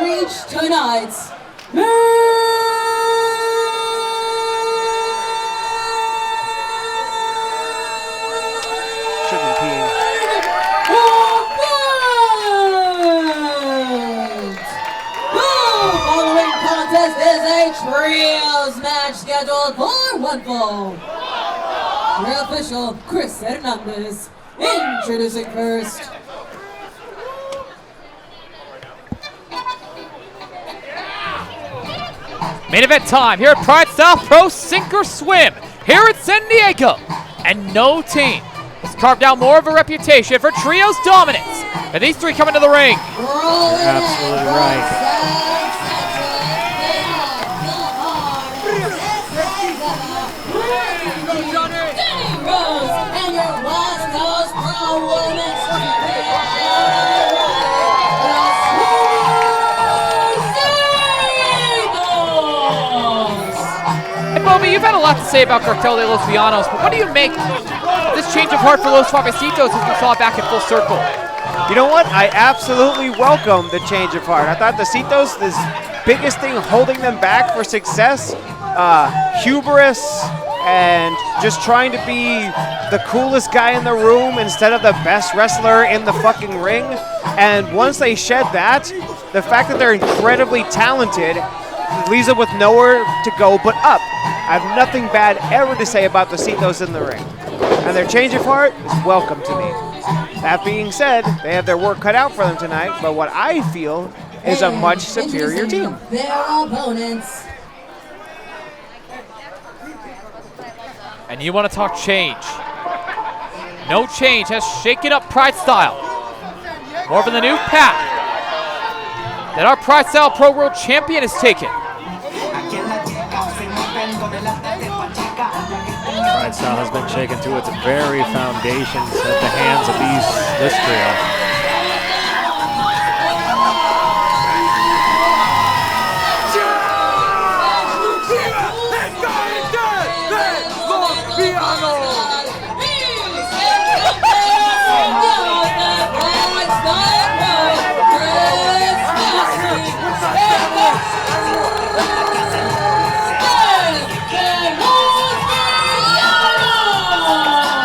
reach tonight's Shouldn't pee. The following contest is a trios match scheduled for one fall. Your official, 𝗟𝗢𝗦 introducing first. Main event time here at PrideStyle Pro Sink or Swim here at San Diego. And no team has carved out more of a reputation for trios dominance. And these three come into the ring. Absolutely right. And your West Coast Pro Women's And Bobby, you've had a lot to say about 𝗟𝗢𝗦 but what do you make of this change of heart for 𝗧𝗴-𝗧𝗏𝗧𝗏𝗧 as we saw back in Full Circle? You know what? I absolutely welcome the change of heart. I thought the 𝗬𝗏𝗧𝗏, this biggest thing holding them back for success, hubris, and just trying to be the coolest guy in the room instead of the best wrestler in the fucking ring. And once they shed that, the fact that they're incredibly talented leaves them with nowhere to go but up. I have nothing bad ever to say about the 𝗬𝗏𝗧𝗏s in the ring. And their change of heart is welcome to me. That being said, they have their work cut out for them tonight, but what I feel is a much superior team. Their opponents. And you want to talk change. No change has shaken up PrideStyle. More of the new path that our PrideStyle Pro World Champion has taken. PrideStyle has been shaken to its very foundations at the hands of this trio.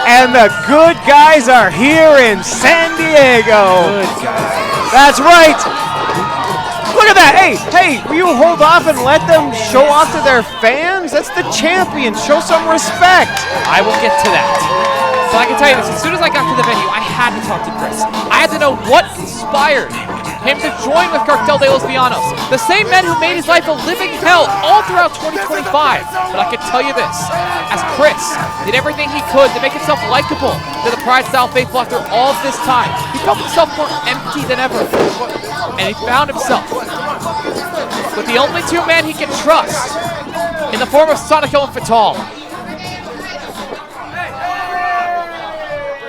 And the good guys are here in San Diego. Good guys. That's right. Look at that. Hey, will you hold off and let them show off to their fans? That's the champion. Show some respect. I will get to that. So I can tell you this, as soon as I got to the venue, I had to talk to Chris. I had to know what inspired him to join with 𝗟𝗢𝗦, the same man who made his life a living hell all throughout 2025. But I can tell you this, as Chris did everything he could to make himself likable to the PrideStyle faithful after all of this time, he felt himself more empty than ever. And he found himself with the only two men he can trust in the form of Sonico and 𝗏𝗏𝗏𝗏.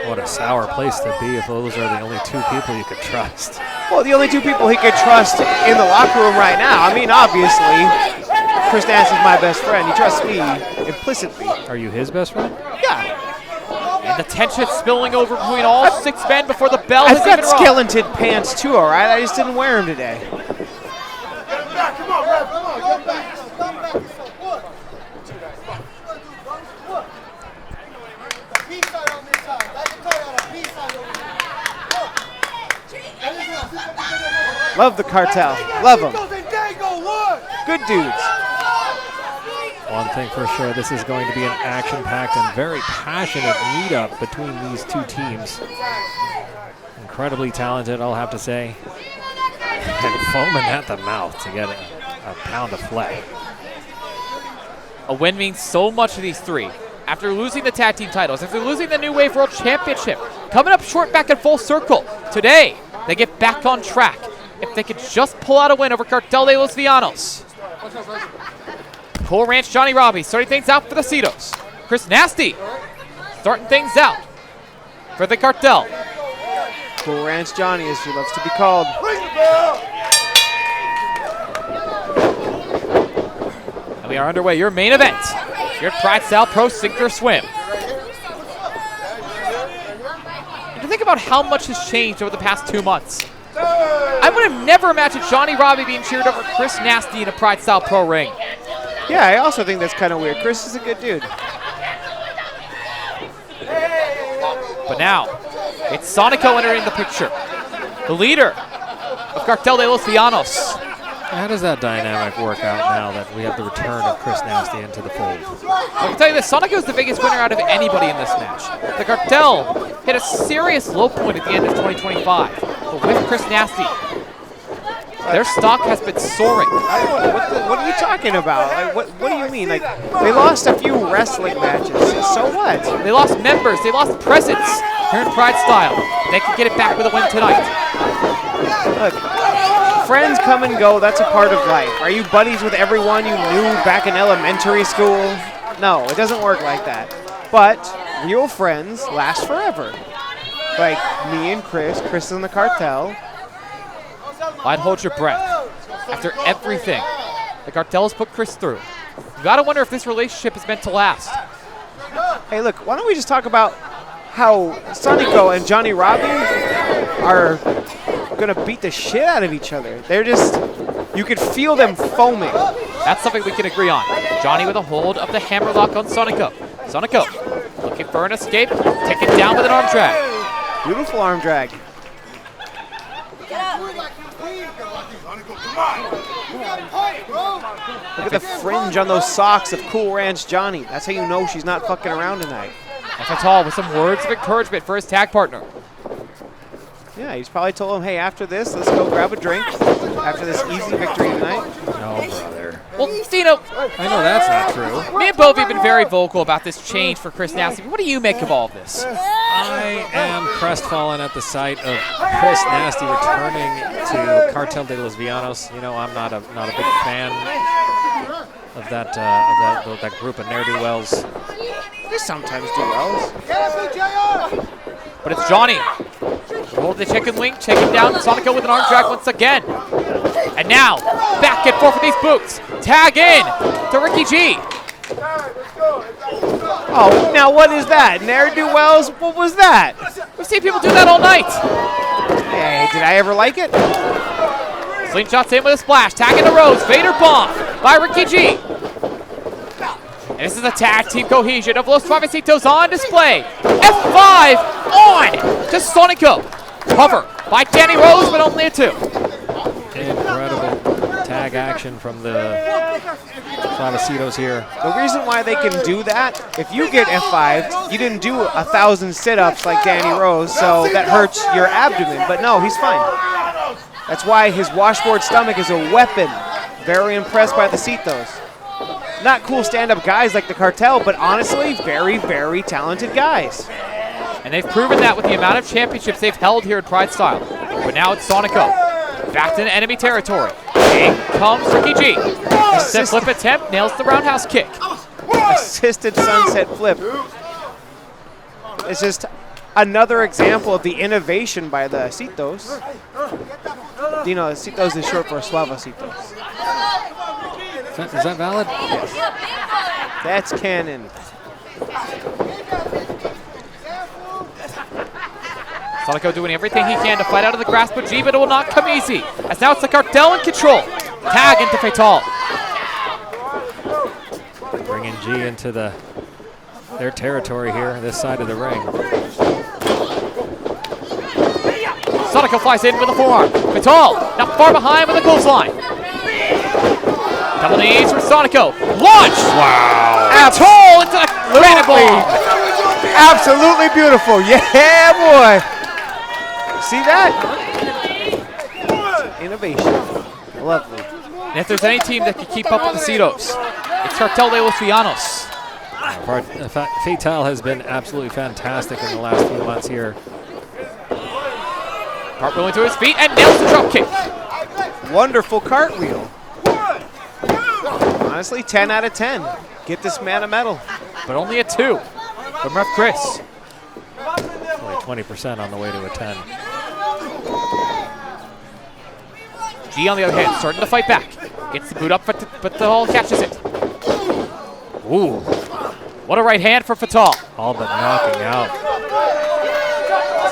What a sour place to be if those are the only two people you could trust. Well, the only two people he could trust in the locker room right now. I mean, obviously, Chris Nasty's my best friend. He trusts me implicitly. Are you his best friend? Yeah. And the tension spilling over between all six men before the bell has I've even got rung. skeleton pants too, all right? I just didn't wear them today. Love the cartel. Love them. Good dudes. One thing for sure, this is going to be an action-packed and very passionate meetup between these two teams. Incredibly talented, I'll have to say. And foaming at the mouth to get a pound of flesh. A win means so much to these three. After losing the tag team titles, after losing the New Wave World Championship, coming up short back in Full Circle, today they get back on track. If they could just pull out a win over 𝗟𝗢𝗦. Cool Ranch Johnny Robbie starting things out for the 𝗬𝗏𝗧𝗏. Chris Nastyy starting things out for the cartel. Cool Ranch Johnny, as he loves to be called. And we are underway. Your main event here at PrideStyle Pro Sink or Swim. And to think about how much has changed over the past 2 months. I would have never imagined 𝗟𝗢𝗦 being cheered over Chris Nastyy in a PrideStyle Pro ring. Yeah, I also think that's kind of weird. Chris is a good dude. But now, it's Sonico entering the picture. The leader of Cartel de los Villanos. How does that dynamic work out now that we have the return of Chris Nastyy into the fold? I can tell you this, Sonico is the biggest winner out of anybody in this match. The Cartel hit a serious low point at the end of 2025, but with Chris Nastyy, their stock has been soaring. I don't know, what are you talking about? Like, what do you mean? Like, they lost a few wrestling matches. So what? They lost members, they lost presence here in PrideStyle. They can get it back with a win tonight. Look, friends come and go. That's a part of life. Are you buddies with everyone you knew back in elementary school? No, it doesn't work like that. But real friends last forever. Like me and Chris in the Cartel. I'd hold your breath. After everything the Cartel has put Chris through, you gotta wonder if this relationship is meant to last. Hey, look, why don't we just talk about how Sonico and 𝗟𝗢𝗦 are gonna beat the shit out of each other. They're just, you could feel them foaming. That's something we can agree on. Johnny with a hold of the hammerlock on Sonico. Sonico looking for an escape, taken down with an arm drag. Beautiful arm drag. Look at the fringe on those socks of Cool Ranch Johnny. That's how you know she's not fucking around tonight. And Fatal with some words of encouragement for his tag partner. Yeah, he's probably told him, hey, after this, let's go grab a drink. After this easy victory tonight. No, brother. Well, Dino, I know that's not true. me and Bovey have been very vocal about this change for Chris Nastyy. What do you make of all of this? I am crestfallen at the sight of Chris Nastyy returning to Cartel de los Villanos. You know, I'm not a big fan of that group of ne'er-do-wells. They sometimes do wells. But it's Johnny. Hold the chicken wing, taking down Sonico with an arm drag once again. And now, back and forth with these boots. Tag in to Ricky G. Oh, now what is that? Ne'er-do-wells? What was that? We've seen people do that all night. Hey, did I ever like it? Slingshots in with a splash. Tag in the Rose. Vader bomb by Ricky G. And this is a tag team cohesion of Los Suavecitos on display. F5 on to Sonico. Cover by Danny Rose, but only a 2. Incredible tag action from the Suavecitos here. The reason why they can do that, if you get F5'd, you didn't do 1,000 sit-ups like Danny Rose, so that hurts your abdomen. But no, he's fine. That's why his washboard stomach is a weapon. Very impressed by the Citos. Not cool stand-up guys like the Cartel, but honestly, very, very talented guys. And they've proven that with the amount of championships they've held here at PrideStyle. But now it's Sonico. Back to enemy territory. In comes Ricky G. Sunset flip attempt, nails the roundhouse kick. Assisted sunset flip. It's just another example of the innovation by the Citos. You know, Citos is short for Suavecitos. Is that valid? Yes. That's canon. Sonico doing everything he can to fight out of the grasp of G, but it will not come easy. As now it's the Cartel in control. Tag into Fatal. Bringing G into their territory here, this side of the ring. Sonico flies in with a forearm. Fatal now far behind with a clothesline. Double knees for Sonico. Launch! Wow! Fatal into the granite ball. Absolutely beautiful. Yeah, boy. See that? Innovation. Lovely. And if there's any team that can keep up with the Citos, it's Cartel de los Villanos. Fatal has been absolutely fantastic in the last few months here. Cartwheeling to his feet and nails the drop kick. Wonderful cartwheel. Honestly, 10 out of 10. Get this man a medal. But only a 2 from Ref Chris. Only 20% on the way to a 10. G on the other hand, starting to fight back. Gets the boot up, but the Hall catches it. Ooh. What a right hand for Fatal. All but knocking out.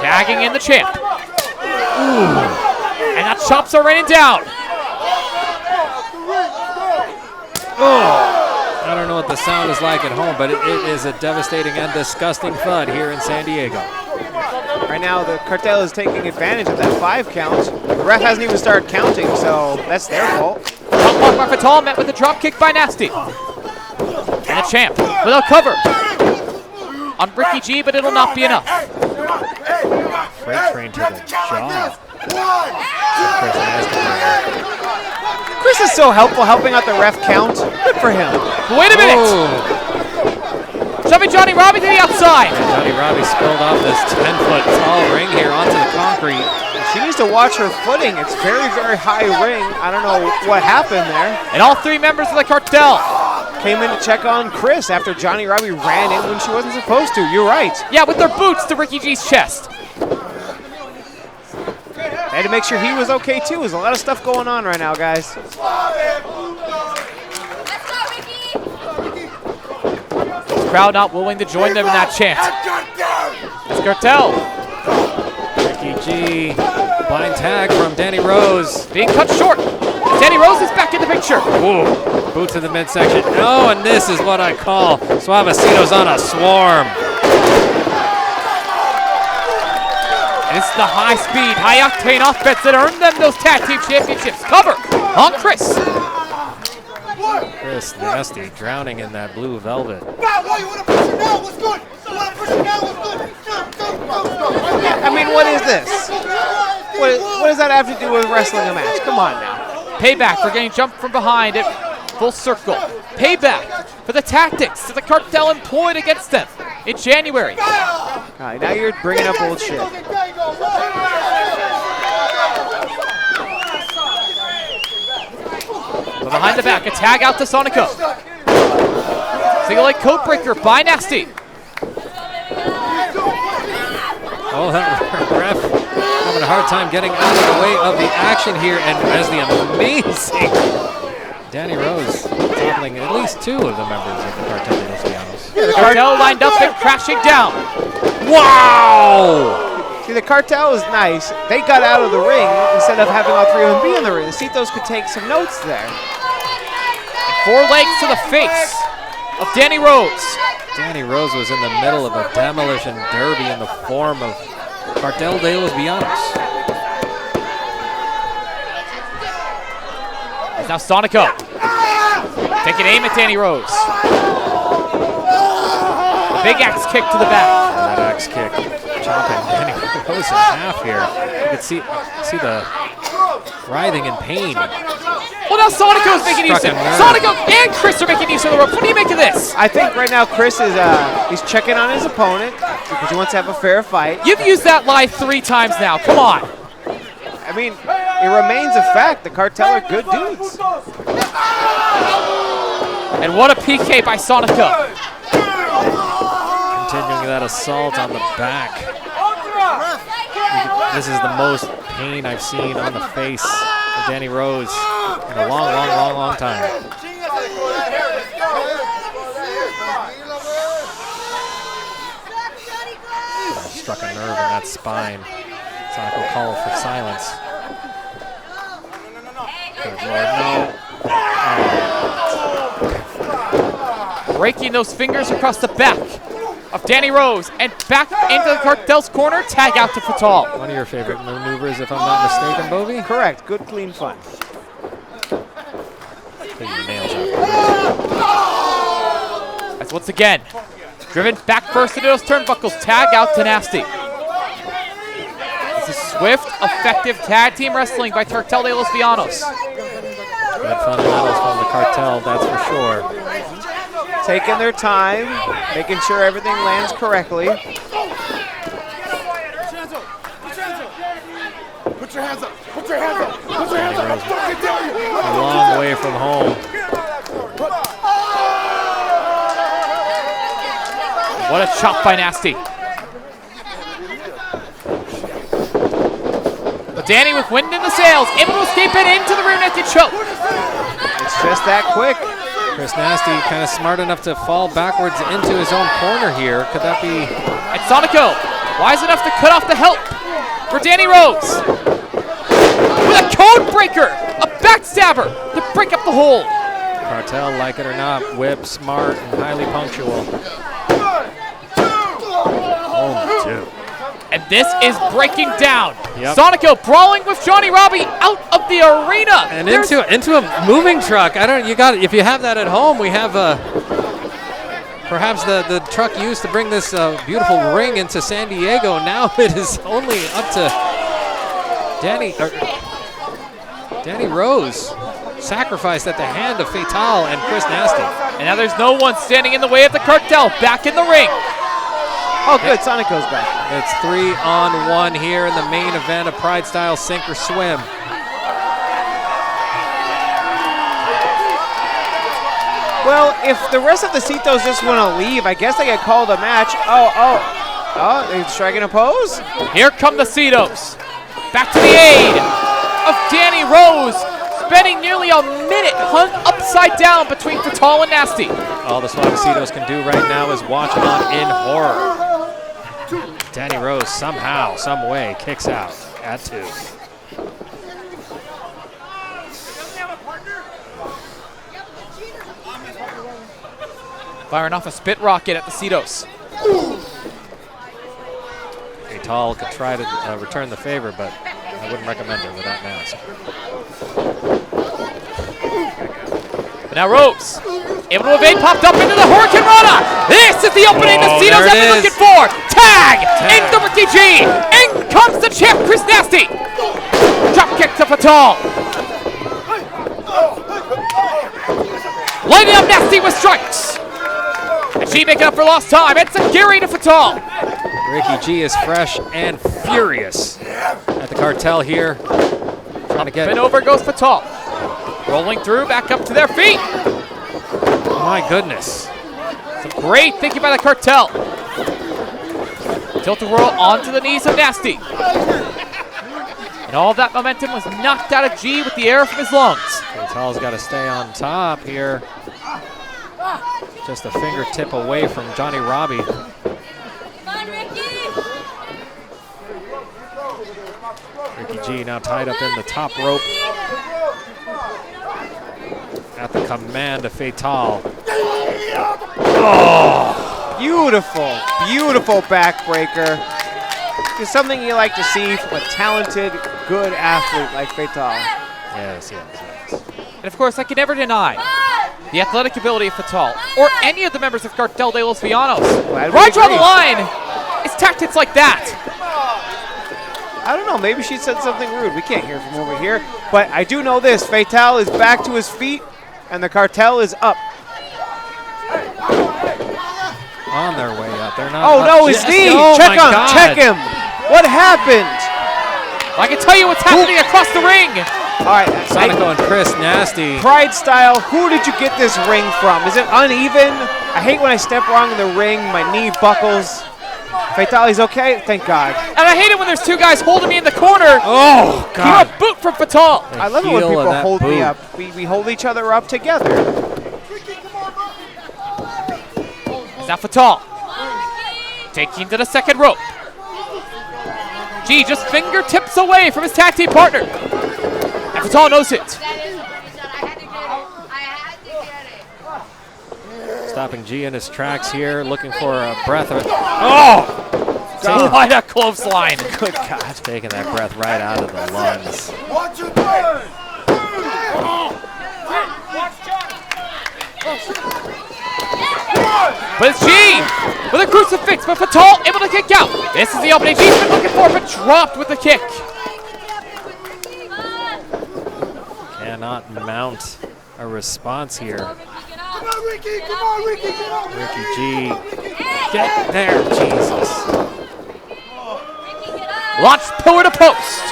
Tagging in the champ. Ooh. And Now chops are raining down. Oh, I don't know what the sound is like at home, but it is a devastating and disgusting thud here in San Diego. Right now, the Cartel is taking advantage of that 5 count. The ref hasn't even started counting, so that's their fault. Top block by 𝗏𝗏 met with a drop kick by Nastyy. And the champ with a cover on Ricky G, but it'll not be enough. Freight train to the jaw. Chris is so helpful helping out the ref count. Good for him. Wait a minute. Shoving 𝗏𝗏𝗧𝗏 to the outside. 𝗏𝗏𝗏𝗏 spilled off this 10-foot tall ring here onto the concrete. She needs to watch her footing. It's very, very high ring. I don't know what happened there. And all 3 members of the cartel came in to check on Chris after 𝗏𝗏𝗏𝗏 ran in when she wasn't supposed to. You're right. Yeah, with their boots to Ricky G's chest. They had to make sure he was okay too. There's a lot of stuff going on right now, guys. This crowd not willing to join them in that chant. It's cartel. Ricky G, blind tag from Danny Rose. Being cut short. Danny Rose is back in the picture. Ooh, boot to the midsection. Oh, and this is what I call Suavecitos on a swarm. And it's the high-speed, high-octane offense that earned them those tag team championships. Cover on Chris. Chris Nastyy drowning in that blue velvet. I mean, what is this? What does that have to do with wrestling a match? Come on now. Payback for getting jumped from behind at full circle. Payback for the tactics that the cartel employed against them in January. Right, now you're bringing up old shit. But behind the back, a tag out to Sonico. Single leg code breaker by Nastyy. Oh, that ref having a hard time getting out of the way of the action here, and as the amazing Danny Rose toppling at least 2 of the members of the Cartel de los Llanos. The cartel lined up and crashing down. Wow! See, the Cartel is nice. They got out of the ring instead of having all 3 of them be in the ring. The Citos could take some notes there. 4 legs to the face of Danny Rose. Danny Rose was in the middle of a demolition derby in the form of Cartel de los Llanos. It's now Sonico taking aim at Danny Rose. A big axe kick to the back. And that axe kick chopping Danny Rose in half here. You could see the writhing in pain. Well, now Sonico's making use of it. Sonico and Chris are making use of the ropes. What do you make of this? I think right now Chris is he's checking on his opponent because he wants to have a fair fight. You've used that lie 3 times now. Come on. I mean, it remains a fact. The Cartel are good dudes. And what a PK by Sonico. Continuing that assault on the back. This is the most pain I've seen on the face of Danny Rose in a long time. Struck a nerve in that spine. Sonico called for silence. Good Lord, no. Breaking those fingers across the back of Danny Rose and back into the cartel's corner. Tag out to 𝗏𝗏𝗏𝗏. One of your favorite maneuvers, if I'm not mistaken, Bovey? Correct. Good, clean fun. Take your nails out. That's once again driven back first into those turnbuckles. Tag out to Nastyy. This is swift, effective tag team wrestling by Cartel de los Llanos. Good fundamentals from the Cartel, that's for sure. Taking their time, making sure everything lands correctly. Put your hands up! Put your hands up! Put your hands up! I fucking dare you! A long way from home. What a chop by Nastyy. But Danny with wind in the sails, able to escape it into the rear naked choke. It's just that quick. Chris Nastyy kind of smart enough to fall backwards into his own corner here. Could that be? And Sonico, wise enough to cut off the help for Danny Rose. With with a code breaker, a backstabber to break up the hold. Cartel, like it or not, whip, smart, and highly punctual. 2. And this is breaking down. Yep. Sonico brawling with Johnny Robbie out of the arena. And into a moving truck. If you have that at home, we have perhaps the truck used to bring this beautiful ring into San Diego. Now it is only up to Danny Rose, sacrificed at the hand of 𝗏𝗏𝗧𝗏 and Chris Nastyy. And now there's no one standing in the way of the Cartel. Back in the ring. Oh, good. Sonico's back. It's 3-on-1 here in the main event of PrideStyle Sink or Swim. Well, if the rest of the 𝗏𝗏𝗧𝗏 just want to leave, I guess they get called a match. Oh, they're striking a pose? Here come the 𝗏𝗏𝗧𝗏𝗏. Back to the aid of Danny Rose, spending nearly a minute hung upside down between 𝗏𝗏𝗏 and Nastyy. All the 𝗏𝗏𝗧𝗏𝗏s can do right now is watch on in horror. Danny Rose somehow, some way, kicks out at 2. Firing off a spit rocket at the 𝗏𝗏𝗧𝗏𝗏s. 𝗏𝗏𝗏 could try to return the favor, but I wouldn't recommend it with that mask. But now Rose, able to evade, popped up into the Hurricane Rana. This is the opening the 𝗏𝗏𝗏𝗏s have been looking for. Tag into Ricky G. In comes the champ, Chris Nastyy. Drop kick to 𝗏𝗏𝗏𝗏. Lighting up Nastyy with strikes. And G making up for lost time. It's a Gary to 𝗏𝗏𝗏𝗏. Ricky G is fresh and furious at the Cartel here. Trying to get And over goes 𝗏𝗏𝗏𝗏. Rolling through, back up to their feet. My goodness. Some great thinking by the Cartel. Tilt-a-whirl onto the knees of Nastyy. And all that momentum was knocked out of G with the air from his lungs. 𝗏𝗏𝗏𝗏's got to stay on top here. Just a fingertip away from Johnny Robbie. Ricky G now tied up in the top rope at the command of 𝗏𝗏𝗏𝗏. Oh, beautiful backbreaker. It's something you like to see from a talented, good athlete like 𝗏𝗏𝗏𝗏. Yes. And of course, I can never deny the athletic ability of 𝗏𝗏𝗏𝗏 or any of the members of Cartel de los Villanos. Right draw the line. It's tactics like that. I don't know, maybe she said something rude. We can't hear from over here. But I do know this, 𝗏𝗏𝗏𝗏 is back to his feet, and the Cartel is up. On their way up. They're not Oh, up. no, his knee! Oh, Check my him, God. check him! What happened? I can tell you what's happening across the ring. All right, Sonico and Chris Nastyy. PrideStyle, who did you get this ring from? Is it uneven? I hate when I step wrong in the ring, my knee buckles. 𝗏𝗏𝗏𝗏's okay? Thank God. And I hate it when there's two guys holding me in the corner. Oh, God. A boot from 𝗏𝗏𝗏𝗏. I love it when heel of people that hold me boot. up. We hold each other up together. Now 𝗏𝗏𝗏𝗏 taking to the second rope. G just fingertips away from his tag team partner. And 𝗏𝗏𝗏𝗏 knows it. Stopping G in his tracks here, looking for a breath. Oh! What a clothesline. Good God. Taking that breath right out of the lungs. Watch your turn! But it's G with a crucifix, but 𝗏𝗏𝗏𝗏 able to kick out. This is the opening G's been looking for, but dropped with the kick. Cannot mount a response here. Come on, Ricky! Come on, Ricky! Get on! Ricky G, get there, Jesus. Launched pillar to post.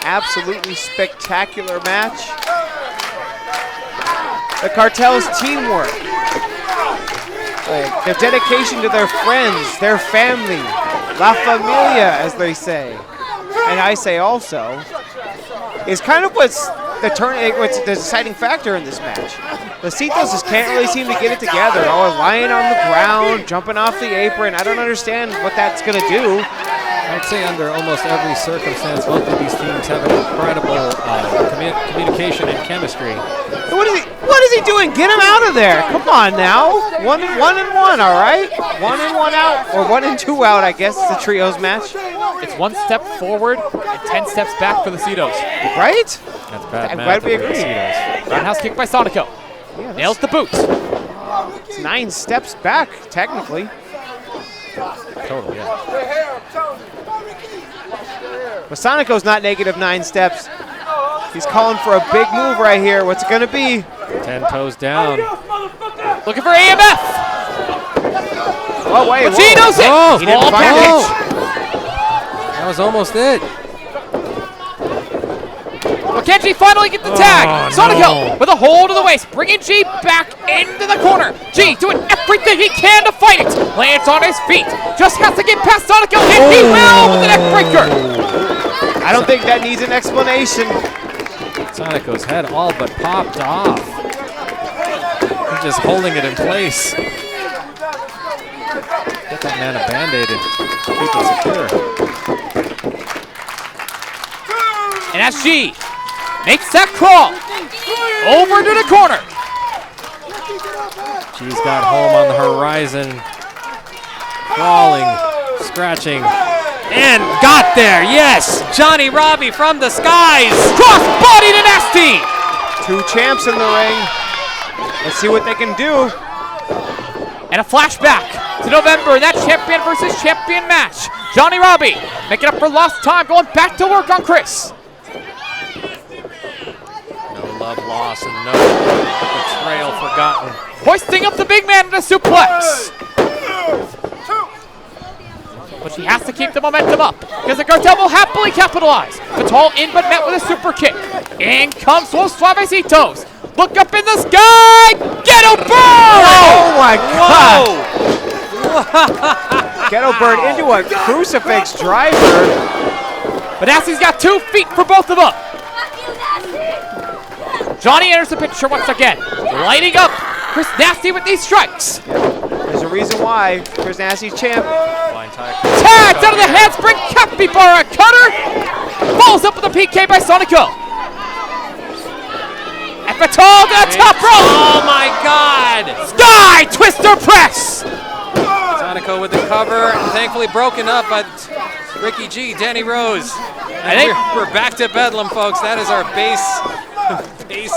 Absolutely spectacular match. The Cartel's teamwork. Their dedication to their friends, their family, La Familia, as they say, and I say also, is kind of what's the deciding factor in this match. The 𝗏𝗏𝗏𝗏s just can't really seem to get it together. Oh, lying on the ground, jumping off the apron. I don't understand what that's going to do. I'd say under almost every circumstance, both of these teams have incredible communication and chemistry. What is he doing? Get him out of there. Come on now. One and one, all right? 1 and 1 out, or 1 and 2 out, I guess. It's a trios match. It's 1 step forward and 10 steps back for the Cetos. Right? That's bad I'm math glad we for the agree. Cetos. Roundhouse kick by Sonico. Yeah, Nails the boot. it's 9 steps back, technically. Total, yeah. But Sonico's not negative 9 steps. He's calling for a big move right here. What's it going to be? 10 toes down. Looking for AMF. Oh, wait. Gino's it. Whoa. He didn't Small find package. That was almost it. McKenzie finally get the tag. Oh, Sonico no. with a hold of the waist, bringing G back into the corner. G doing everything he can to fight it. Lands on his feet. Just has to get past Sonico, and he will with the neck breaker. I don't think that needs an explanation. Sonico's head all but popped off. He's just holding it in place. Get that man a Band-Aid and keep it secure. And as G makes that crawl over to the corner. G's got home on the horizon. Crawling, scratching, and got there, yes! Johnny Robbie from the skies! Cross body to Nastyy. 2 champs in the ring. Let's see what they can do. And a flashback to November, that champion versus champion match. Johnny Robbie making up for lost time, going back to work on Chris. No love lost and no betrayal forgotten. Hoisting up the big man in a suplex. But she has to keep the momentum up because the cartel will happily capitalize. Fatal in but met with a super kick. In comes 𝗧𝗴-𝗧𝗏. Look up in the sky. Ghetto Bird! Oh, my God. Ghetto Bird into a crucifix driver. But Nastyy's got 2 feet for both of them. Johnny enters the picture once again, lighting up Chris Nastyy with these strikes. There's a reason why Chris Nasty's champ. Tagged out of the handspring, Capybara cutter. Falls up with a PK by Sonico. And Fatal to the top rope. Oh my God! Sky Twister press. Sonico with the cover, thankfully broken up by Ricky G, Danny Rose. And we're back to Bedlam, folks. That is our base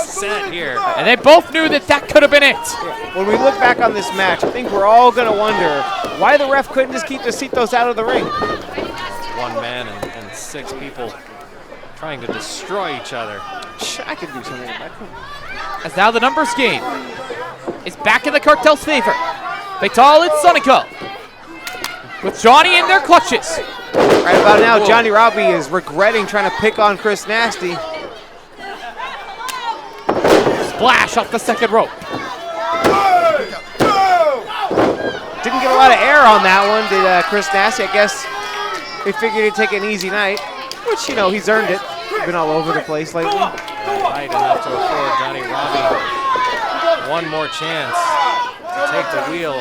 set here. And they both knew that that could have been it. When we look back on this match, I think we're all going to wonder why the ref couldn't just keep the Cetos out of the ring. 1 man and 6 people trying to destroy each other. I could do something like that. As now the numbers game is back in the cartel's favor. Fatal and Sonico with Johnny in their clutches. Right about now, Johnny Robbie is regretting trying to pick on Chris Nastyy. Splash off the second rope. Didn't get a lot of air on that one, did Chris Nastyy. I guess he figured he'd take an easy night, which, you know, he's earned it. He's been all over the place lately. Height enough to afford Johnny Robbie 1 more chance to take the wheel.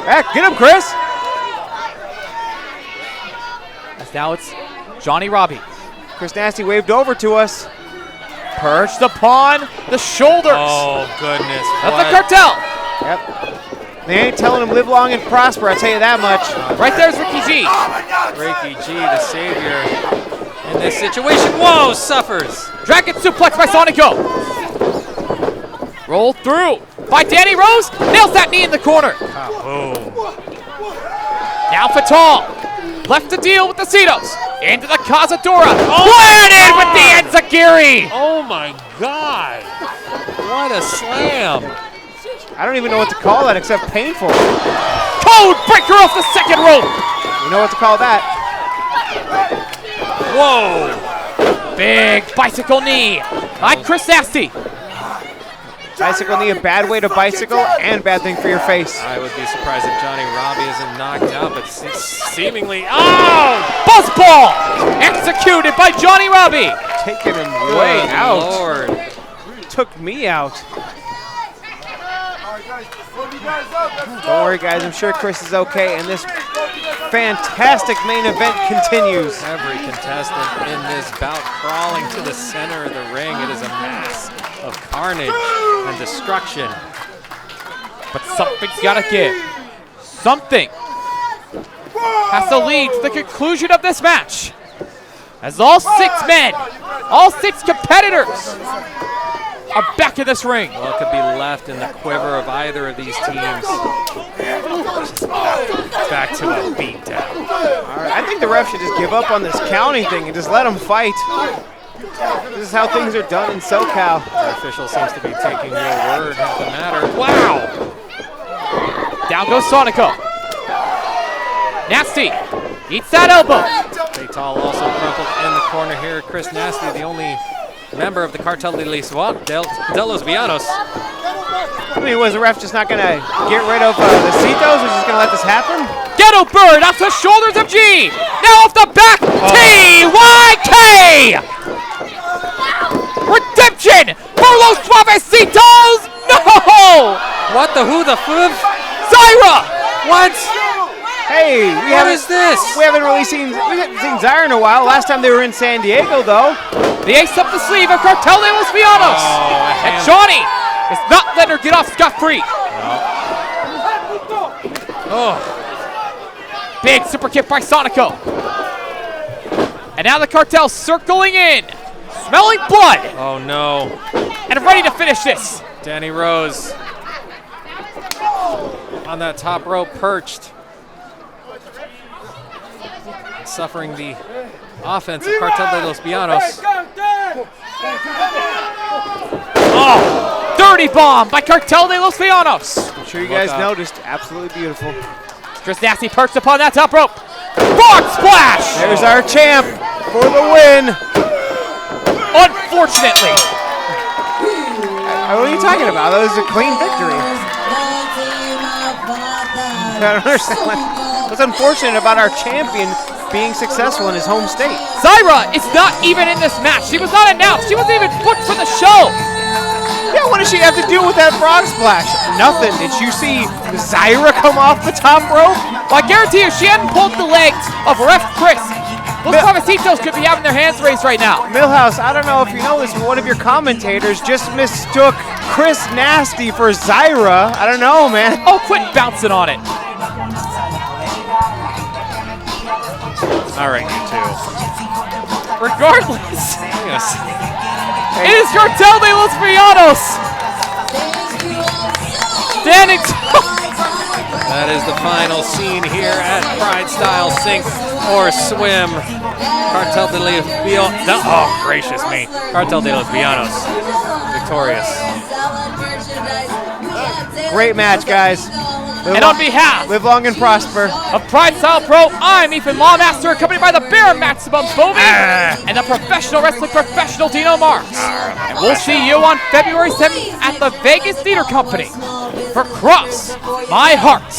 Back, get him, Chris! As now it's Johnny Robbie. Chris Nastyy waved over to us. Perched upon the shoulders Oh, goodness. of the cartel. Yep. They ain't telling him live long and prosper, I'll tell you that much. Right there's Ricky G. Ricky G, the savior in this situation. Whoa, suffers. Dragon suplex by Sonico. Roll through by Danny Rose. Nails that knee in the corner. Boom. Now Fatal. Left to deal with the Cetos. Into the Cazadora. Planted with the Enziguri. Oh my God. What a slam. I don't even know what to call that except painful. Code breaker off the second rope. You know what to call that. Whoa. Big bicycle knee by Chris Nastyy. Bicycle knee, a bad way to bicycle and bad thing for your face. I would be surprised if Johnny Robbie isn't knocked out, but seemingly, oh! Buzzball executed by Johnny Robbie. Taking him way out. Lord. Took me out. Don't worry, guys. I'm sure Chris is okay, and this fantastic main event continues. Every contestant in this bout crawling to the center of the ring. It is a mass of carnage and destruction. But something's got to give. Something has to lead to the conclusion of this match. As all 6 men, all 6 competitors are back in this ring. What could be left in the quiver of either of these teams? Back to a beatdown. All right, I think the ref should just give up on this counting thing and just let them fight. This is how things are done in SoCal. The official seems to be taking your word at the matter. Wow! Down goes Sonico. Nastyy eats that elbow. 𝗟𝗢𝗦 also crumpled in the corner here. Chris Nastyy, the only member of the 𝗟𝗢𝗦 𝗩𝗜𝗟𝗘𝗕. I mean, was the ref just not going to get rid of the 𝗟𝗢𝗧? Was just going to let this happen? Ghetto Bird off the shoulders of G. Now off the back. TYK. Redemption for los suavecitos. No. What the who the foof? 𝗧𝗏. What? Hey, What is this? We haven't seen 𝗧𝗏 in a while. Last time they were in San Diego, though. The ace up the sleeve of 𝗟𝗏𝗦 𝗩𝗏𝗧𝗏. And Johnny is not letting her get off scot-free. Oh. Big super kick by Sonico. And now the cartel circling in, smelling blood. Oh no. And ready to finish this. Danny Rose on that top rope, perched. Suffering the offense of Cartel de los Villanos. Oh, dirty bomb by Cartel de los Villanos. I'm sure you guys noticed. Absolutely beautiful. Chris Nastyy perched upon that top rope. Frog splash. There's our champ for the win. Unfortunately. What are you talking about? That was a clean victory. I don't understand. What's unfortunate about our champion being successful in his home state? 𝗧𝗏 is not even in this match. She was not announced. She wasn't even booked for the show. Yeah, what does she have to do with that frog splash? Nothing. Did you see 𝗧𝗏 come off the top rope? Well, I guarantee you, she hadn't pulled the legs of Ref Chris. Those suavecitos could be having their hands raised right now. Millhouse, I don't know if you know this, but one of your commentators just mistook Chris Nastyy for 𝗧𝗏. I don't know, man. Oh, quit bouncing on it. All right, you two. Regardless, Yes. it is Cartel de los Villanos. Standing tall. That is the final scene here at PrideStyle Sink or Swim. Cartel de los Villanos. Oh, gracious me. Cartel de los Villanos victorious. Great match, guys. And on behalf Live long and prosper. of PrideStyle Pro, I'm �値𝗏🦗 𝗏𝗏master, accompanied by the Bear Maximum Bovey and the professional wrestling professional Dino Marks. And we'll see you on February 7th at the Vegas Theater Company for Cross My Heart.